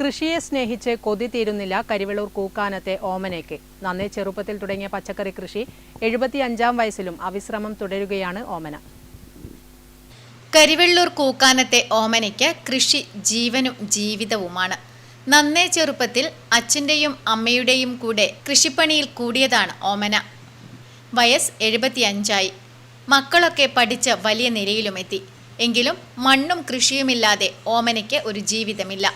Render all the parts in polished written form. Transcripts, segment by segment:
കൃഷിയെ സ്നേഹിച്ച് കൊതി തീരുന്നില്ല കരിവെള്ളൂർ കൂക്കാനത്തെ ഓമനയ്ക്ക്. നന്നേ ചെറുപ്പത്തിൽ തുടങ്ങിയ പച്ചക്കറി കൃഷി 75-ാം വയസ്സിലും അവിശ്രമം തുടരുകയാണ് ഓമന. കരിവെള്ളൂർ കൂക്കാനത്തെ ഓമനയ്ക്ക് കൃഷി ജീവനും ജീവിതവുമാണ്. നന്നേ ചെറുപ്പത്തിൽ അച്ഛൻ്റെയും അമ്മയുടെയും കൂടെ കൃഷിപ്പണിയിൽ കൂടിയതാണ് ഓമന. വയസ്സ് 75ആയി. മക്കളൊക്കെ പഠിച്ച് വലിയ നിലയിലുമെത്തി. എങ്കിലും മണ്ണും കൃഷിയുമില്ലാതെ ഓമനയ്ക്ക് ഒരു ജീവിതമില്ല.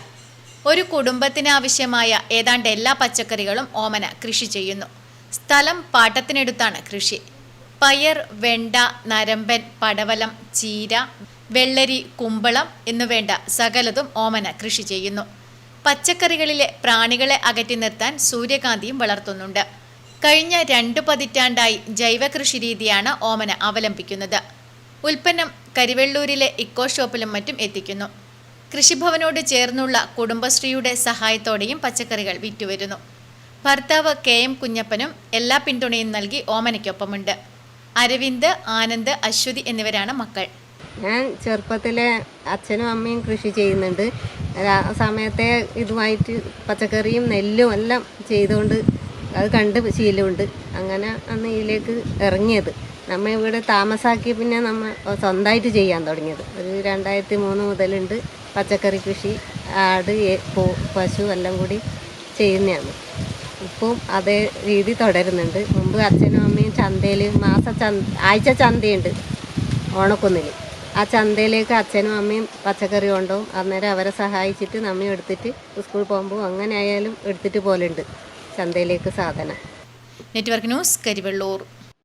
ഒരു കുടുംബത്തിന് ആവശ്യമായ ഏതാണ്ട് എല്ലാ പച്ചക്കറികളും ഓമന കൃഷി ചെയ്യുന്നു. സ്ഥലം പാട്ടത്തിനെടുത്താണ് കൃഷി. പയർ, വെണ്ട, നരമ്പൻ, പടവലം, ചീര, വെള്ളരി, കുമ്പളം എന്നുവേണ്ട സകലതും ഓമന കൃഷി ചെയ്യുന്നു. പച്ചക്കറികളിലെ പ്രാണികളെ അകറ്റി നിർത്താൻ സൂര്യകാന്തിയും വളർത്തുന്നുണ്ട്. കഴിഞ്ഞ 2 പതിറ്റാണ്ടായി ജൈവ കൃഷി രീതിയാണ് ഓമന അവലംബിക്കുന്നത്. ഉൽപ്പന്നം കരിവെള്ളൂരിലെ ഇക്കോ ഷോപ്പിലും മറ്റും എത്തിക്കുന്നു. കൃഷിഭവനോട് ചേർന്നുള്ള കുടുംബശ്രീയുടെ സഹായത്തോടെയും പച്ചക്കറികൾ വിറ്റുവരുന്നു. ഭർത്താവ് KM കുഞ്ഞപ്പനും എല്ലാ പിന്തുണയും നൽകി ഓമനയ്ക്കൊപ്പമുണ്ട്. അരവിന്ദ്, ആനന്ദ്, അശ്വതി എന്നിവരാണ് മക്കൾ. ഞാൻ ചെറുപ്പത്തിലെ അച്ഛനും അമ്മയും കൃഷി ചെയ്യുന്നുണ്ട്. സമയത്തെ ഇതുമായിട്ട് പച്ചക്കറിയും നെല്ലും എല്ലാം ചെയ്തുകൊണ്ട് അത് കണ്ട് ശീലമുണ്ട്. അങ്ങനെ അന്ന് ഇതിലേക്ക് ഇറങ്ങിയത്. നമ്മൾ ഇവിടെ താമസാക്കി പിന്നെ നമ്മൾ സ്വന്തമായിട്ട് ചെയ്യാൻ തുടങ്ങിയത് ഒരു 2003 മുതലുണ്ട്. പച്ചക്കറി കൃഷി, ആട്, പശു എല്ലാം കൂടി ചെയ്യുന്നതാണ്. ഇപ്പം അതേ രീതി തുടരുന്നുണ്ട്. മുമ്പ് അച്ഛനും അമ്മയും ചന്തയിൽ ആഴ്ച ചന്തയുണ്ട് ഓണക്കുന്നിൽ. ആ ചന്തയിലേക്ക് അച്ഛനും അമ്മയും പച്ചക്കറി കൊണ്ടുപോകും. അന്നേരം അവരെ സഹായിച്ചിട്ട് നമ്മയും എടുത്തിട്ട് സ്കൂളിൽ പോകുമ്പോൾ അങ്ങനെ ആയാലും എടുത്തിട്ട് പോലുണ്ട് ചന്തയിലേക്ക് സാധനം. Network news, Karivellur.